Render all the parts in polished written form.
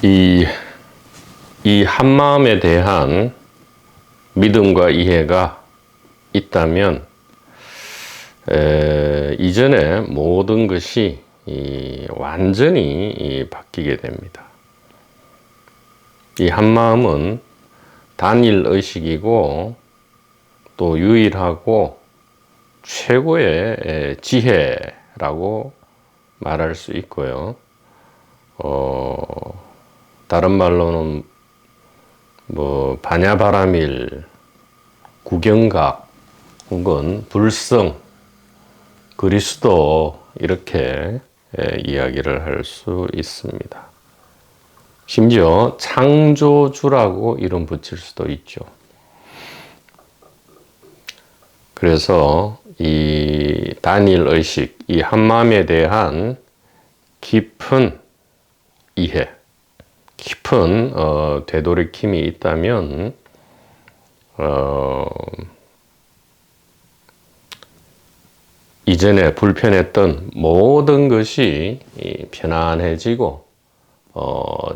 이, 이 한마음에 대한 믿음과 이해가 있다면 이전에 모든 것이 완전히 바뀌게 됩니다. 이 한마음은 단일 의식이고 또 유일하고 최고의 지혜라고 말할 수 있고요. 다른 말로는 뭐 반야바라밀, 구경각, 혹은 불성, 그리스도 이렇게 이야기를 할 수 있습니다. 심지어 창조주라고 이름 붙일 수도 있죠. 그래서 이 단일 의식, 이 한마음에 대한 깊은 이해, 깊은 되돌이킴이 있다면 이전에 불편했던 모든 것이 편안해지고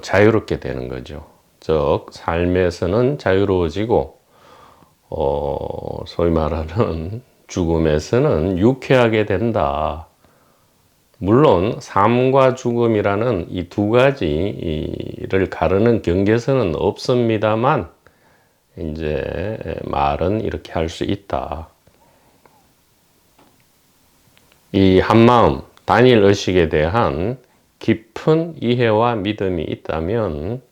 자유롭게 되는 거죠. 즉 삶에서는 자유로워지고 소위 말하는 죽음에서는 유쾌하게 된다. 물론 삶과 죽음이라는 이 두 가지를 가르는 경계선은 없습니다만 이제 말은 이렇게 할 수 있다. 이 한마음, 단일 의식에 대한 깊은 이해와 믿음이 있다면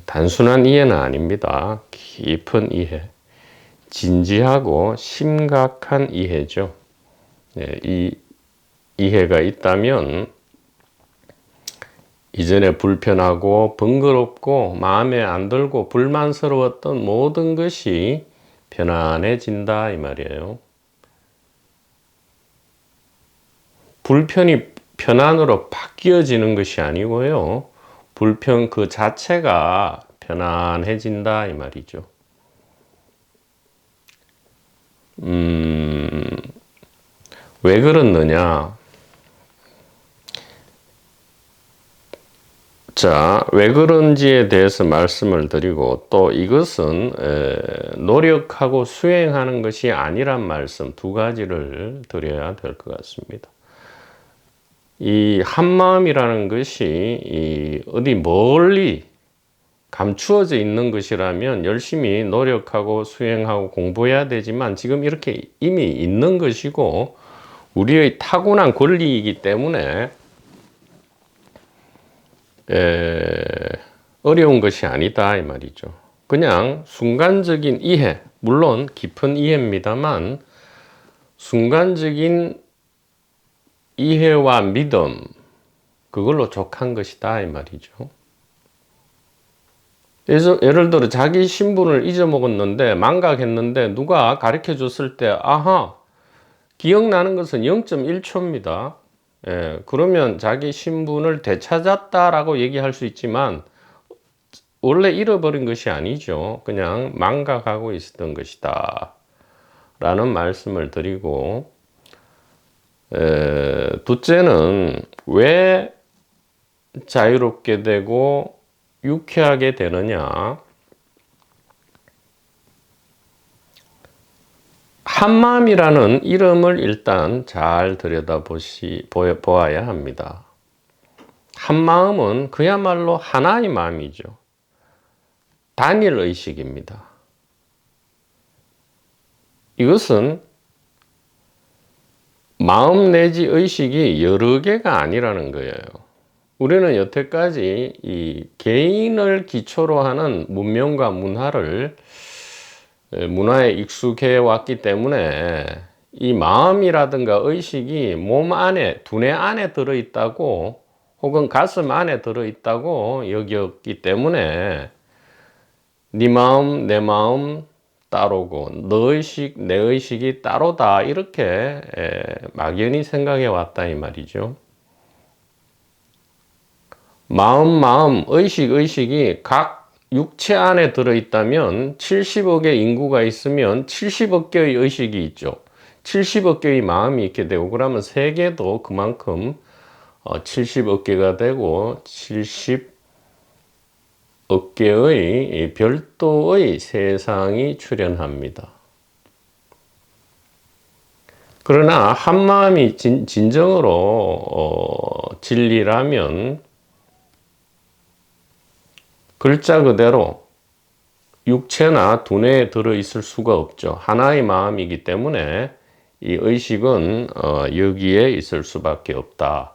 단순한 이해는 아닙니다. 깊은 이해, 진지하고 심각한 이해죠. 이 이해가 있다면 이전에 불편하고 번거롭고 마음에 안 들고 불만스러웠던 모든 것이 편안해진다 이 말이에요. 불편이 편안으로 바뀌어지는 것이 아니고요. 불편 그 자체가 편안해진다 이 말이죠. 왜 그렇느냐? 자, 왜 그런지에 대해서 말씀을 드리고 또 이것은 노력하고 수행하는 것이 아니란 말씀 두 가지를 드려야 될 것 같습니다. 이 한마음이라는 것이 어디 멀리 감추어져 있는 것이라면 열심히 노력하고 수행하고 공부해야 되지만 지금 이렇게 이미 있는 것이고 우리의 타고난 권리이기 때문에 어려운 것이 아니다 이 말이죠. 그냥 순간적인 이해, 물론 깊은 이해입니다만 순간적인 이해와 믿음, 그걸로 족한 것이다 이 말이죠. 예를 들어 자기 신분을 잊어먹었는데 망각했는데 누가 가르쳐 줬을 때 아하, 기억나는 것은 0.1초입니다. 그러면 자기 신분을 되찾았다라고 얘기할 수 있지만 원래 잃어버린 것이 아니죠. 그냥 망각하고 있었던 것이다 라는 말씀을 드리고, 둘째는 왜 자유롭게 되고 유쾌하게 되느냐? 한마음이라는 이름을 일단 잘 보아야 합니다. 한마음은 그야말로 하나의 마음이죠. 단일 의식입니다. 이것은 마음 내지 의식이 여러 개가 아니라는 거예요. 우리는 여태까지 이 개인을 기초로 하는 문명과 문화에 익숙해 왔기 때문에 이 마음이라든가 의식이 몸 안에, 두뇌 안에 들어있다고 혹은 가슴 안에 들어있다고 여겼기 때문에 네 마음, 내 마음 따로고 너 의식, 내 의식이 따로다 이렇게 막연히 생각해 왔다 이 말이죠. 마음, 의식이 각 육체 안에 들어있다면 70억의 인구가 있으면 70억 개의 의식이 있죠. 70억 개의 마음이 있게 되고 그러면 세계도 그만큼 70억개가 되고 70억개의 별도의 세상이 출현합니다. 그러나 한마음이 진정으로 진리라면 글자 그대로 육체나 두뇌에 들어있을 수가 없죠. 하나의 마음이기 때문에 이 의식은 여기에 있을 수밖에 없다.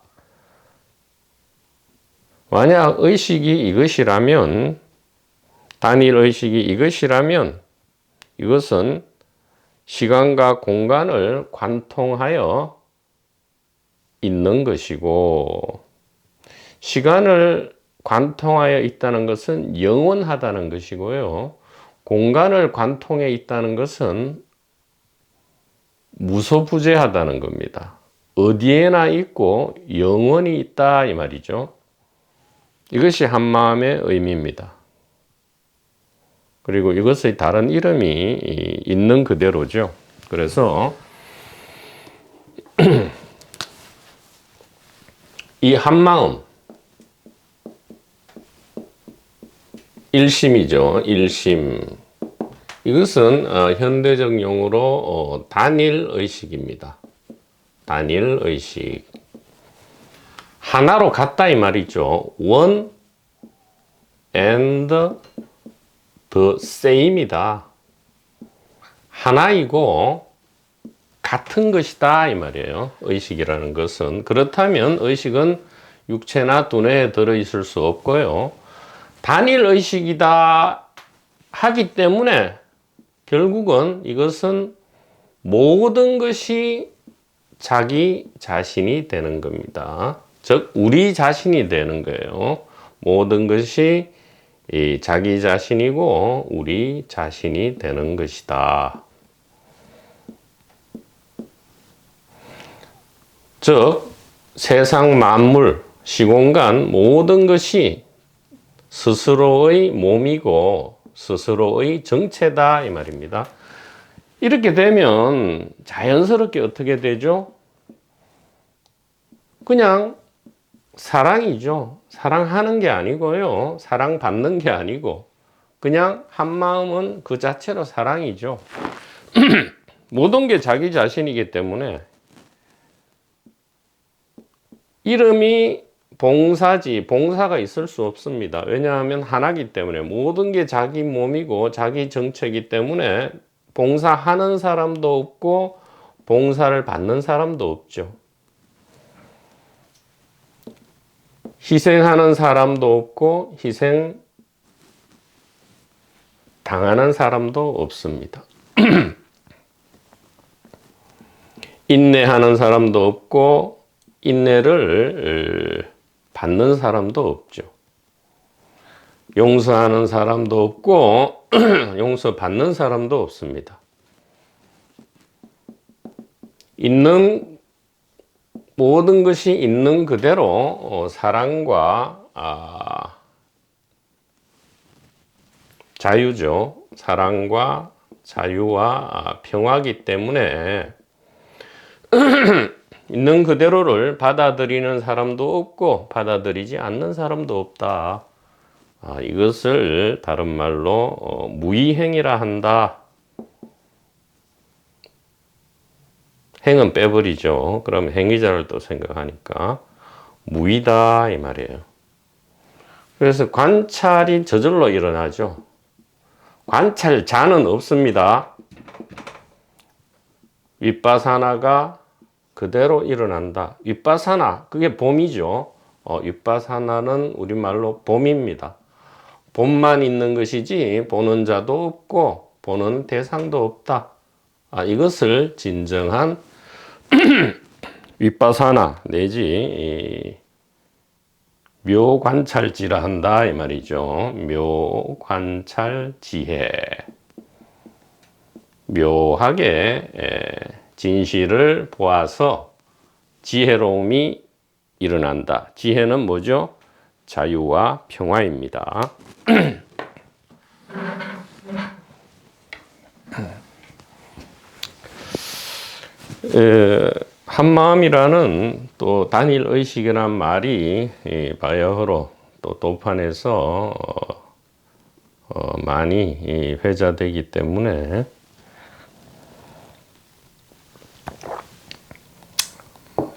만약 의식이 이것이라면, 단일 의식이 이것이라면 이것은 시간과 공간을 관통하여 있는 것이고, 시간을 관통하여 있다는 것은 영원하다는 것이고요. 공간을 관통해 있다는 것은 무소부재하다는 겁니다. 어디에나 있고 영원히 있다 이 말이죠. 이것이 한마음의 의미입니다. 그리고 이것의 다른 이름이 있는 그대로죠. 그래서 이 한마음, 일심이죠. 일심. 이것은 현대적 용어로 단일 의식입니다. 단일 의식. 하나로 같다 이 말이죠. One and the same이다. 하나이고 같은 것이다 이 말이에요. 의식이라는 것은. 그렇다면 의식은 육체나 두뇌에 들어있을 수 없고요. 단일 의식이다 하기 때문에 결국은 이것은 모든 것이 자기 자신이 되는 겁니다. 즉 우리 자신이 되는 거예요. 모든 것이 자기 자신이고 우리 자신이 되는 것이다. 즉 세상 만물, 시공간 모든 것이 스스로의 몸이고 스스로의 정체다 이 말입니다. 이렇게 되면 자연스럽게 어떻게 되죠? 그냥 사랑이죠. 사랑하는 게 아니고요. 사랑받는 게 아니고 그냥 한마음은 그 자체로 사랑이죠. 모든 게 자기 자신이기 때문에 이름이 봉사지, 봉사가 있을 수 없습니다. 왜냐하면 하나이기 때문에 모든 게 자기 몸이고 자기 정체이기 때문에 봉사하는 사람도 없고 봉사를 받는 사람도 없죠. 희생하는 사람도 없고 희생 당하는 사람도 없습니다. 인내하는 사람도 없고 인내를 받는 사람도 없죠. 용서하는 사람도 없고 용서받는 사람도 없습니다. 있는 모든 것이 있는 그대로 사랑과 자유죠. 사랑과 자유와 평화이기 때문에 있는 그대로를 받아들이는 사람도 없고 받아들이지 않는 사람도 없다. 이것을 다른 말로 무의행이라 한다. 행은 빼버리죠. 그럼 행위자를 또 생각하니까 무의다 이 말이에요. 그래서 관찰이 저절로 일어나죠. 관찰자는 없습니다. 윗바사나가 그대로 일어난다. 윗바사나, 그게 봄이죠. 윗바사나는 우리말로 봄입니다. 봄만 있는 것이지 보는 자도 없고 보는 대상도 없다. 이것을 진정한 윗바사나 내지 묘관찰지라 한다 이 말이죠. 묘관찰지혜. 묘하게 진실을 보아서 지혜로움이 일어난다. 지혜는 뭐죠? 자유와 평화입니다. 한마음이라는 또 단일 의식이란 말이 이 바야흐로 또 도판에서 많이 회자되기 때문에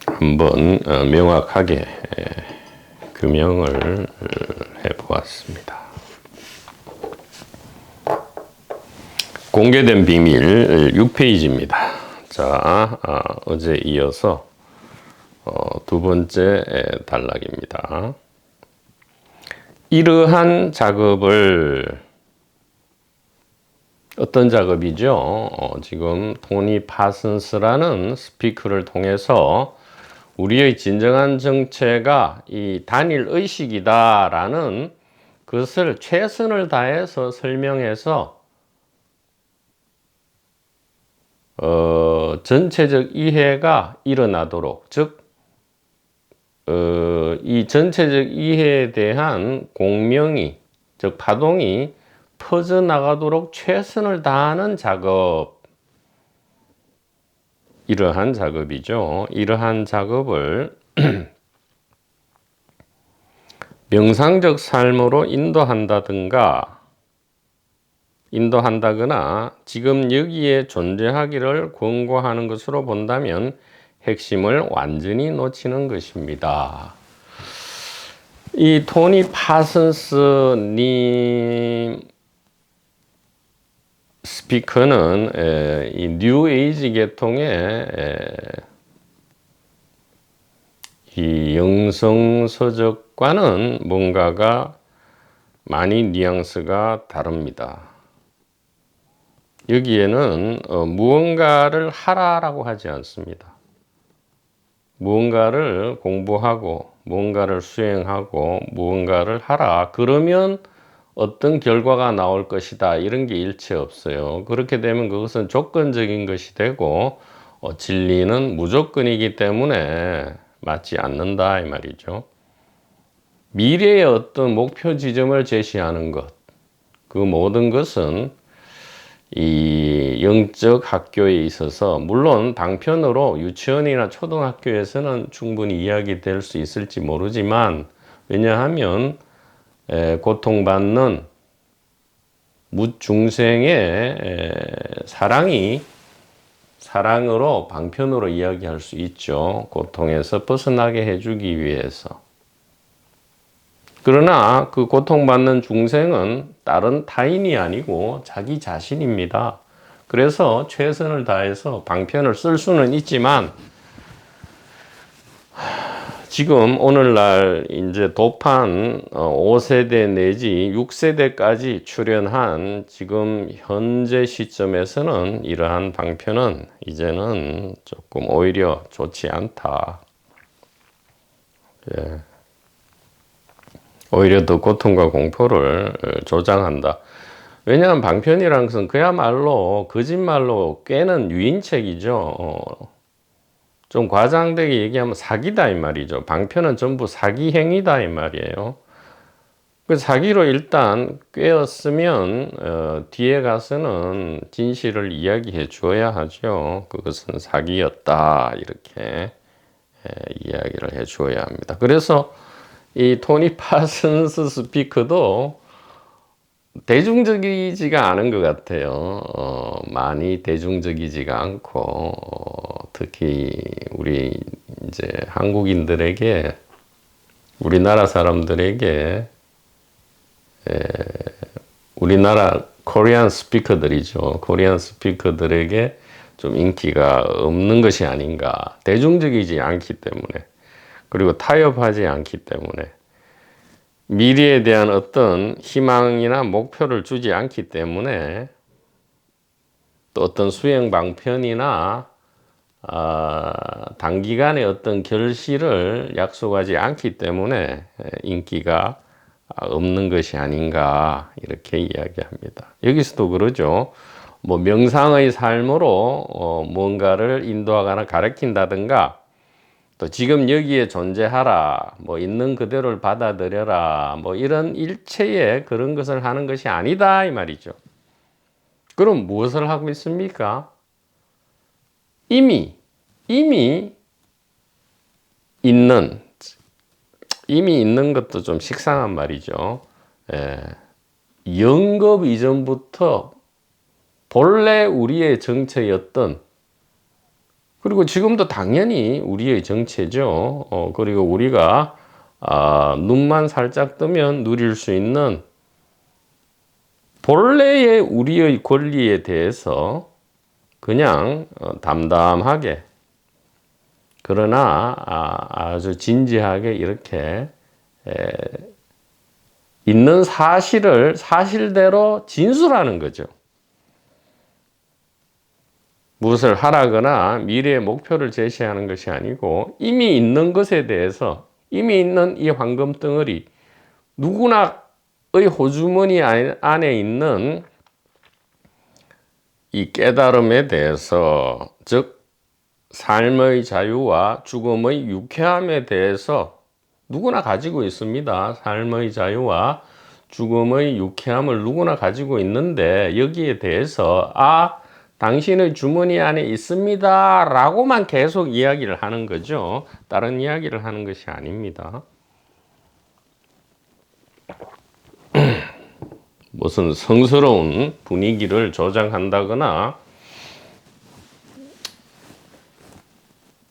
한번 명확하게 규명을 해보았습니다. 공개된 비밀 6페이지입니다. 자, 어제 이어서 두 번째 단락입니다. 이러한 작업을 어떤 작업이죠? 지금 토니 파슨스라는 스피커를 통해서 우리의 진정한 정체가 이 단일 의식이다라는 것을 최선을 다해서 설명해서 전체적 이해가 일어나도록, 즉 이 전체적 이해에 대한 공명이, 즉 파동이 퍼져나가도록 최선을 다하는 작업, 이러한 작업이죠. 이러한 작업을 명상적 삶으로 인도한다거나 지금 여기에 존재하기를 권고하는 것으로 본다면 핵심을 완전히 놓치는 것입니다. 이 토니 파슨스 님 스피커는 이 뉴 에이지 계통의 이 영성서적과는 뭔가가 많이 뉘앙스가 다릅니다. 여기에는 무언가를 하라라고 하지 않습니다. 무언가를 공부하고 무언가를 수행하고 무언가를 하라. 그러면 어떤 결과가 나올 것이다. 이런 게 일체 없어요. 그렇게 되면 그것은 조건적인 것이 되고 진리는 무조건이기 때문에 맞지 않는다 이 말이죠. 미래의 어떤 목표 지점을 제시하는 것, 그 모든 것은 이 영적 학교에 있어서 물론 방편으로 유치원이나 초등학교에서는 충분히 이야기될 수 있을지 모르지만 왜냐하면 고통받는 무중생의 사랑으로 방편으로 이야기할 수 있죠. 고통에서 벗어나게 해주기 위해서. 그러나 그 고통받는 중생은 다른 타인이 아니고 자기 자신입니다. 그래서 최선을 다해서 방편을 쓸 수는 있지만 지금 오늘날 이제 도판 5세대 내지 6세대까지 출현한 지금 현재 시점에서는 이러한 방편은 이제는 조금 오히려 좋지 않다. 예. 오히려 더 고통과 공포를 조장한다. 왜냐하면 방편이라는 것은 그야말로 거짓말로 꿰는 유인책이죠. 좀 과장되게 얘기하면 사기다 이 말이죠. 방편은 전부 사기 행위다 이 말이에요. 그 사기로 일단 꿰었으면 뒤에 가서는 진실을 이야기해 줘야 하죠. 그것은 사기였다 이렇게 이야기를 해 줘야 합니다. 그래서 이 토니 파슨스 스피커도 대중적이지가 않은 것 같아요. 많이 대중적이지가 않고 특히 우리 이제 한국인들에게 우리나라 사람들에게 우리나라 코리안 스피커들이죠. 코리안 스피커들에게 좀 인기가 없는 것이 아닌가. 대중적이지 않기 때문에 그리고 타협하지 않기 때문에 미래에 대한 어떤 희망이나 목표를 주지 않기 때문에 또 어떤 수행 방편이나 단기간에 어떤 결실을 약속하지 않기 때문에 인기가 없는 것이 아닌가 이렇게 이야기합니다. 여기서도 그러죠. 뭐 명상의 삶으로 뭔가를 인도하거나 가르친다든가 또 지금 여기에 존재하라, 뭐 있는 그대로를 받아들여라, 뭐 이런 일체의 그런 것을 하는 것이 아니다 이 말이죠. 그럼 무엇을 하고 있습니까? 이미 있는, 이미 있는 것도 좀 식상한 말이죠. 영겁 이전부터 본래 우리의 정체였던, 그리고 지금도 당연히 우리의 정체죠. 그리고 우리가 눈만 살짝 뜨면 누릴 수 있는 본래의 우리의 권리에 대해서 그냥 담담하게, 그러나 아주 진지하게 이렇게 있는 사실을 사실대로 진술하는 거죠. 무엇을 하라거나 미래의 목표를 제시하는 것이 아니고 이미 있는 것에 대해서, 이미 있는 이 황금 덩어리, 누구나의 호주머니 안에 있는 이 깨달음에 대해서, 즉 삶의 자유와 죽음의 유쾌함에 대해서 누구나 가지고 있습니다. 삶의 자유와 죽음의 유쾌함을 누구나 가지고 있는데, 여기에 대해서 당신의 주머니 안에 있습니다 라고만 계속 이야기를 하는 거죠. 다른 이야기를 하는 것이 아닙니다. 무슨 성스러운 분위기를 조장한다거나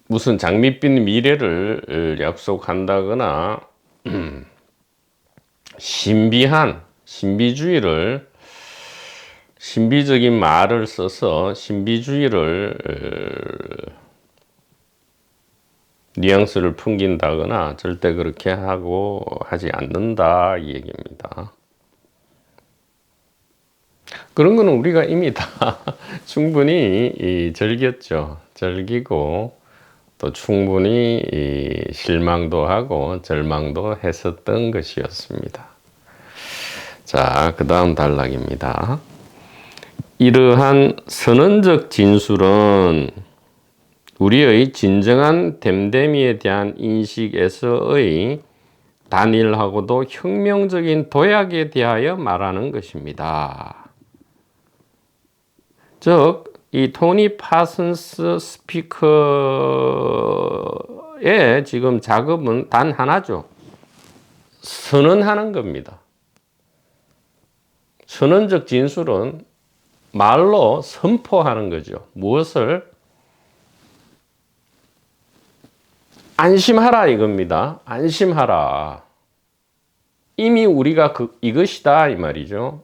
무슨 장밋빛 미래를 약속한다거나 신비적인 말을 써서 신비주의를 뉘앙스를 풍긴다거나 절대 그렇게 하지 않는다 이 얘기입니다. 그런 거는 우리가 이미 다 충분히 즐겼죠. 즐기고 또 충분히 실망도 하고 절망도 했었던 것이었습니다. 자, 그 다음 단락입니다. 이러한 선언적 진술은 우리의 진정한 됨됨이에 대한 인식에서의 단일하고도 혁명적인 도약에 대하여 말하는 것입니다. 즉, 이 토니 파슨스 스피커의 지금 작업은 단 하나죠. 선언하는 겁니다. 선언적 진술은 말로 선포하는 거죠. 무엇을? 안심하라 이겁니다. 안심하라. 이미 우리가 이것이다 이 말이죠.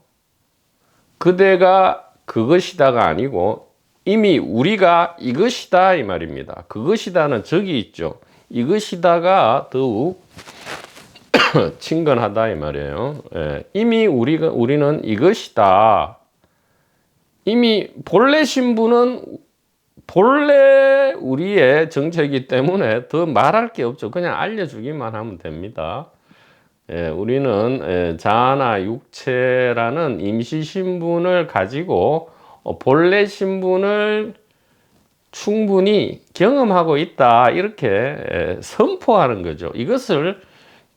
그대가 그것이다가 아니고 이미 우리가 이것이다 이 말입니다. 그것이다는 저기 있죠. 이것이다가 더욱 친근하다 이 말이에요. 이미 우리는 이것이다. 이미 본래 신분은 본래 우리의 정체이기 때문에 더 말할 게 없죠. 그냥 알려주기만 하면 됩니다. 우리는 자아나 육체라는 임시 신분을 가지고 본래 신분을 충분히 경험하고 있다 이렇게 선포하는 거죠. 이것을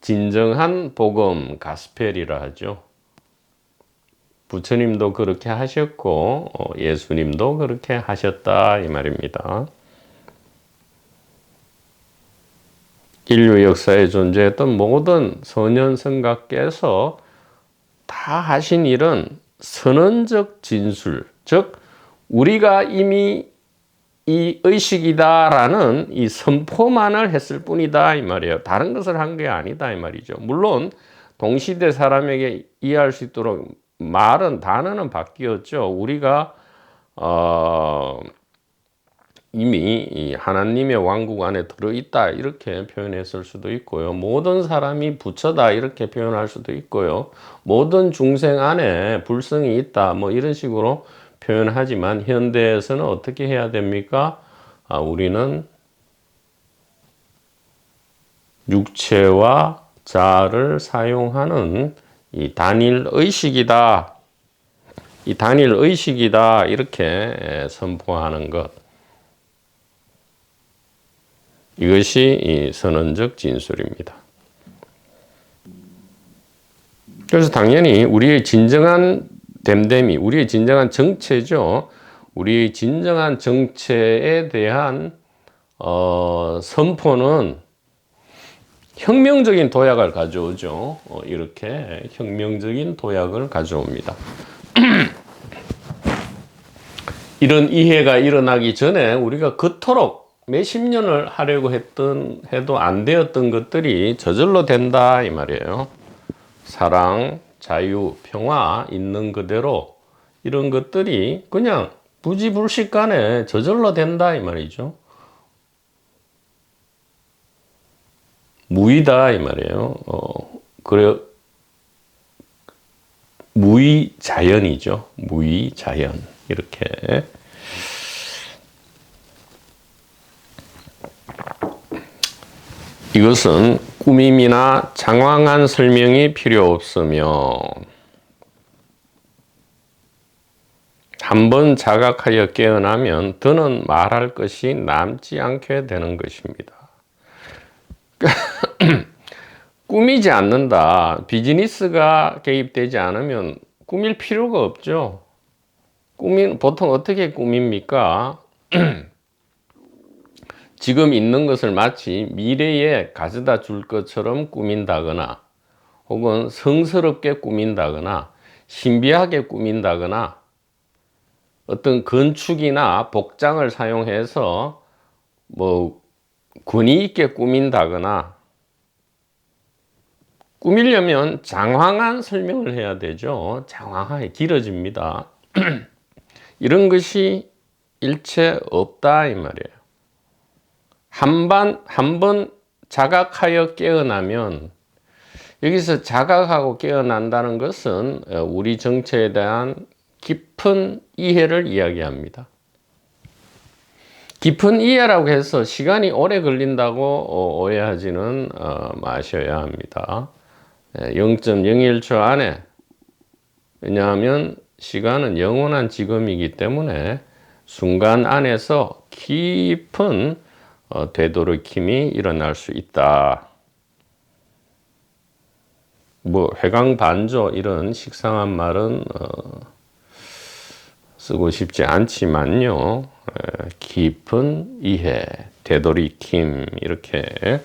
진정한 복음 가스펠이라 하죠. 부처님도 그렇게 하셨고 예수님도 그렇게 하셨다 이 말입니다. 인류 역사에 존재했던 모든 선현성가께서 다 하신 일은 선언적 진술, 즉 우리가 이미 이 의식이다라는 이 선포만을 했을 뿐이다 이 말이에요. 다른 것을 한 게 아니다 이 말이죠. 물론 동시대 사람에게 이해할 수 있도록 단어는 바뀌었죠. 우리가 이미 이 하나님의 왕국 안에 들어있다 이렇게 표현했을 수도 있고요. 모든 사람이 부처다 이렇게 표현할 수도 있고요. 모든 중생 안에 불성이 있다 뭐 이런 식으로 표현하지만 현대에서는 어떻게 해야 됩니까? 우리는 육체와 자아를 사용하는 이 단일 의식이다. 이 단일 의식이다 이렇게 선포하는 것. 이것이 이 선언적 진술입니다. 그래서 당연히 우리의 진정한 됨됨이, 우리의 진정한 정체죠. 우리의 진정한 정체에 대한 선포는 혁명적인 도약을 가져오죠. 이렇게 혁명적인 도약을 가져옵니다. 이런 이해가 일어나기 전에 우리가 그토록 몇십 년을 하려고 해도 안 되었던 것들이 저절로 된다 이 말이에요. 사랑, 자유, 평화 있는 그대로 이런 것들이 그냥 부지불식간에 저절로 된다 이 말이죠. 무의다 이 말이에요. 그래 무의자연이죠. 무의자연 이렇게. 이것은 꾸밈이나 장황한 설명이 필요 없으며 한번 자각하여 깨어나면 더는 말할 것이 남지 않게 되는 것입니다. 꾸미지 않는다. 비즈니스가 개입되지 않으면 꾸밀 필요가 없죠. 보통 어떻게 꾸밉니까? 지금 있는 것을 마치 미래에 가져다 줄 것처럼 꾸민다거나 혹은 성스럽게 꾸민다거나 신비하게 꾸민다거나 어떤 건축이나 복장을 사용해서 뭐 권위 있게 꾸민다거나 꾸미려면 장황한 설명을 해야 되죠. 장황하게 길어집니다. 이런 것이 일체 없다 이 말이에요. 한 번 자각하여 깨어나면 여기서 자각하고 깨어난다는 것은 우리 정체에 대한 깊은 이해를 이야기합니다. 깊은 이해라고 해서 시간이 오래 걸린다고 오해하지는 마셔야 합니다. 0.01초 안에, 왜냐하면 시간은 영원한 지금이기 때문에 순간 안에서 깊은 되도록힘이 일어날 수 있다. 뭐 회광반조 이런 식상한 말은 쓰고 싶지 않지만요. 깊은 이해, 되돌이킴 이렇게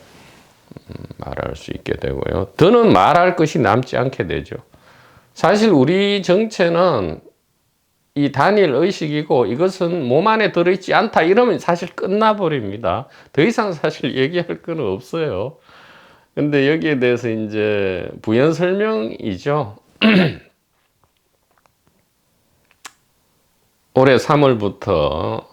말할 수 있게 되고요. 더는 말할 것이 남지 않게 되죠. 사실 우리 정체는 이 단일 의식이고 이것은 몸 안에 들어있지 않다 이러면 사실 끝나버립니다. 더 이상 사실 얘기할 건 없어요. 근데 여기에 대해서 이제 부연 설명이죠. 올해 3월부터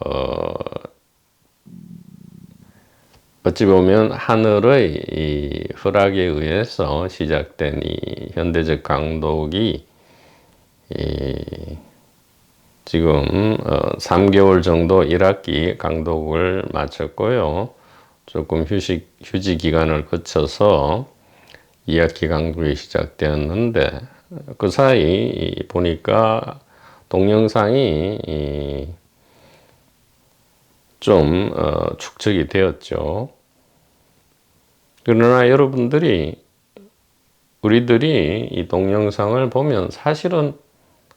어찌 보면 하늘의 이 허락에 의해서 시작된 이 현대적 강독이 지금 3개월 정도 1학기 강독을 마쳤고요. 조금 휴지 기간을 거쳐서 2학기 강독이 시작되었는데 그 사이 보니까 동영상이 좀 축적이 되었죠. 그러나 우리들이 이 동영상을 보면 사실은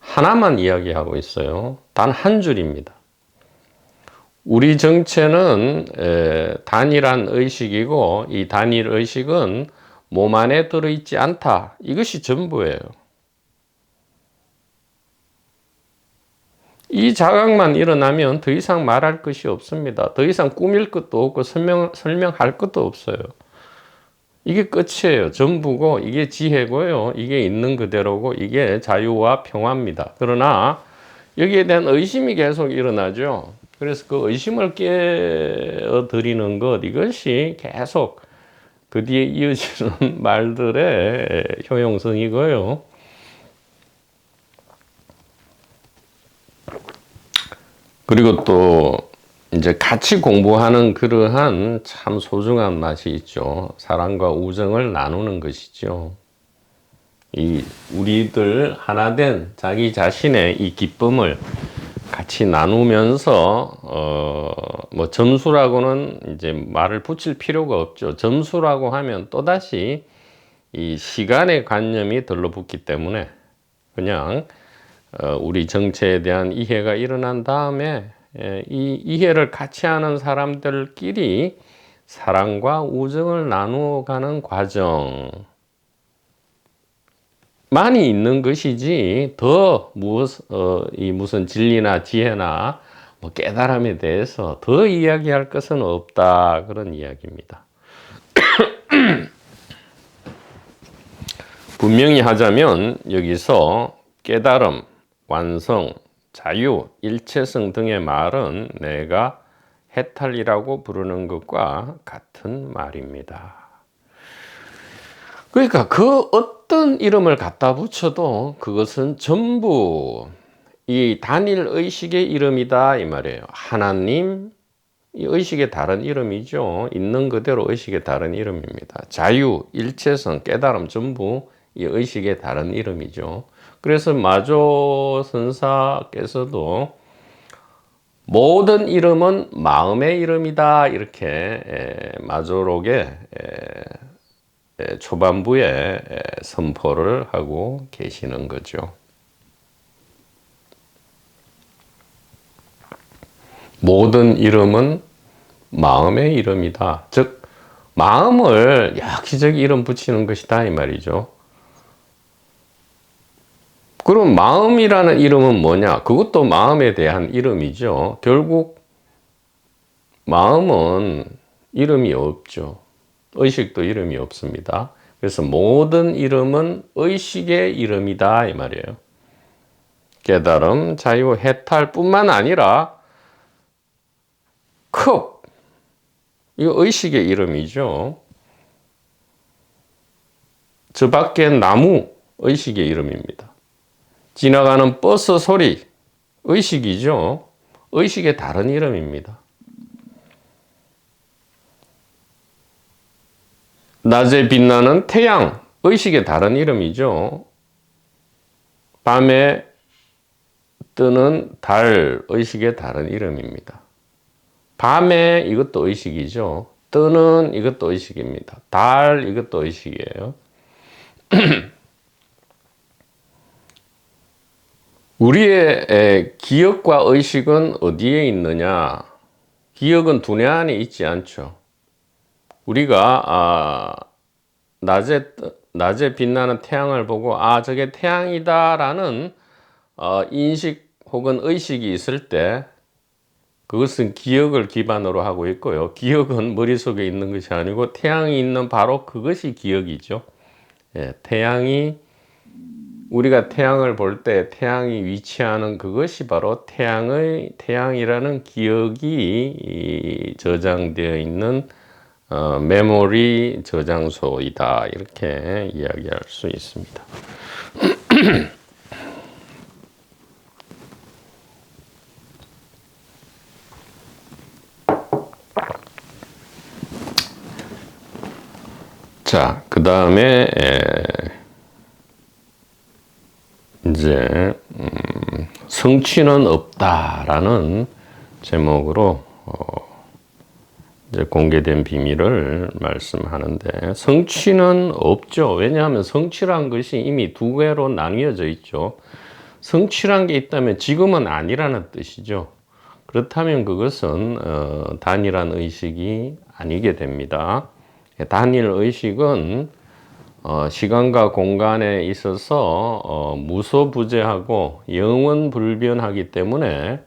하나만 이야기하고 있어요. 단 한 줄입니다. 우리 정체는 단일한 의식이고 이 단일 의식은 몸 안에 들어있지 않다. 이것이 전부예요. 이 자각만 일어나면 더 이상 말할 것이 없습니다. 더 이상 꾸밀 것도 없고 설명할 것도 없어요. 이게 끝이에요. 전부고 이게 지혜고요. 이게 있는 그대로고 이게 자유와 평화입니다. 그러나 여기에 대한 의심이 계속 일어나죠. 그래서 그 의심을 깨어드리는 것 이것이 계속 그 뒤에 이어지는 말들의 효용성이고요. 그리고 또 이제 같이 공부하는 그러한 참 소중한 맛이 있죠. 사랑과 우정을 나누는 것이죠. 이 우리들 하나된 자기 자신의 이 기쁨을 같이 나누면서 뭐 점수라고는 이제 말을 붙일 필요가 없죠. 점수라고 하면 또다시 이 시간의 관념이 들러붙기 때문에 그냥 우리 정체에 대한 이해가 일어난 다음에 이 이해를 같이 하는 사람들끼리 사랑과 우정을 나누어가는 과정 많이 있는 것이지 더 무슨 진리나 지혜나 뭐 깨달음에 대해서 더 이야기할 것은 없다, 그런 이야기입니다. 분명히 하자면 여기서 깨달음, 완성, 자유, 일체성 등의 말은 내가 해탈이라고 부르는 것과 같은 말입니다. 그러니까 그 어떤 이름을 갖다 붙여도 그것은 전부 이 단일 의식의 이름이다, 이 말이에요. 하나님, 이 의식의 다른 이름이죠. 있는 그대로 의식의 다른 이름입니다. 자유, 일체성, 깨달음 전부 이 의식의 다른 이름이죠. 그래서 마조 선사께서도 모든 이름은 마음의 이름이다, 이렇게 마조록의 초반부에 선포를 하고 계시는 거죠. 모든 이름은 마음의 이름이다. 즉 마음을 역기적 이름 붙이는 것이다, 이 말이죠. 그럼 마음이라는 이름은 뭐냐? 그것도 마음에 대한 이름이죠. 결국 마음은 이름이 없죠. 의식도 이름이 없습니다. 그래서 모든 이름은 의식의 이름이다, 이 말이에요. 깨달음, 자유, 해탈뿐만 아니라 이거 의식의 이름이죠. 저 밖엔 나무, 의식의 이름입니다. 지나가는 버스 소리, 의식이죠. 의식의 다른 이름입니다. 낮에 빛나는 태양, 의식의 다른 이름이죠. 밤에 뜨는 달, 의식의 다른 이름입니다. 밤에 이것도 의식이죠. 뜨는 이것도 의식입니다. 달 이것도 의식이에요. 우리의 기억과 의식은 어디에 있느냐? 기억은 두뇌 안에 있지 않죠. 우리가 낮에 빛나는 태양을 보고 저게 태양이다라는 인식 혹은 의식이 있을 때 그것은 기억을 기반으로 하고 있고요. 기억은 머릿속에 있는 것이 아니고 태양이 있는 바로 그것이 기억이죠. 우리가 태양을 볼 때 태양이 위치하는 그것이 바로 태양이라는 기억이 저장되어 있는 메모리 저장소이다, 이렇게 이야기할 수 있습니다. 자, 그 다음에 이제 성취는 없다라는 제목으로 이제 공개된 비밀을 말씀하는데, 성취는 없죠. 왜냐하면 성취란 것이 이미 두 개로 나뉘어져 있죠. 성취란 게 있다면 지금은 아니라는 뜻이죠. 그렇다면 그것은 단일한 의식이 아니게 됩니다. 단일 의식은 시간과 공간에 있어서 무소부재하고 영원불변하기 때문에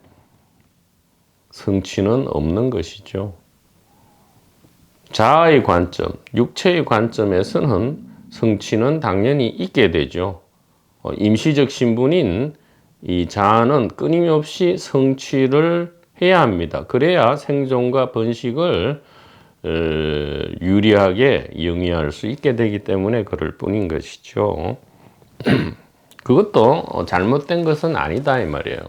성취는 없는 것이죠. 자아의 관점, 육체의 관점에서는 성취는 당연히 있게 되죠. 임시적 신분인 이 자아는 끊임없이 성취를 해야 합니다. 그래야 생존과 번식을 유리하게 영위할 수 있게 되기 때문에 그럴 뿐인 것이죠. 그것도 잘못된 것은 아니다, 이 말이에요.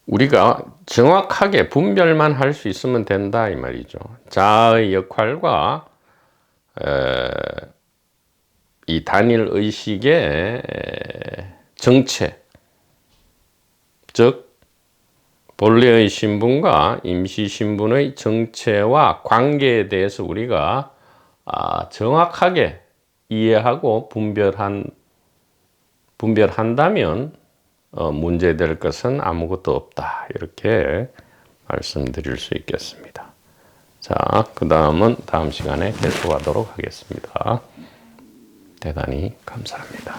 우리가 정확하게 분별만 할 수 있으면 된다, 이 말이죠. 자아의 역할과 이 단일 의식의 정체, 즉 본래의 신분과 임시 신분의 정체와 관계에 대해서 우리가 정확하게 이해하고 분별한다면 문제될 것은 아무것도 없다, 이렇게 말씀드릴 수 있겠습니다. 자, 그 다음은 다음 시간에 계속하도록 하겠습니다. 대단히 감사합니다.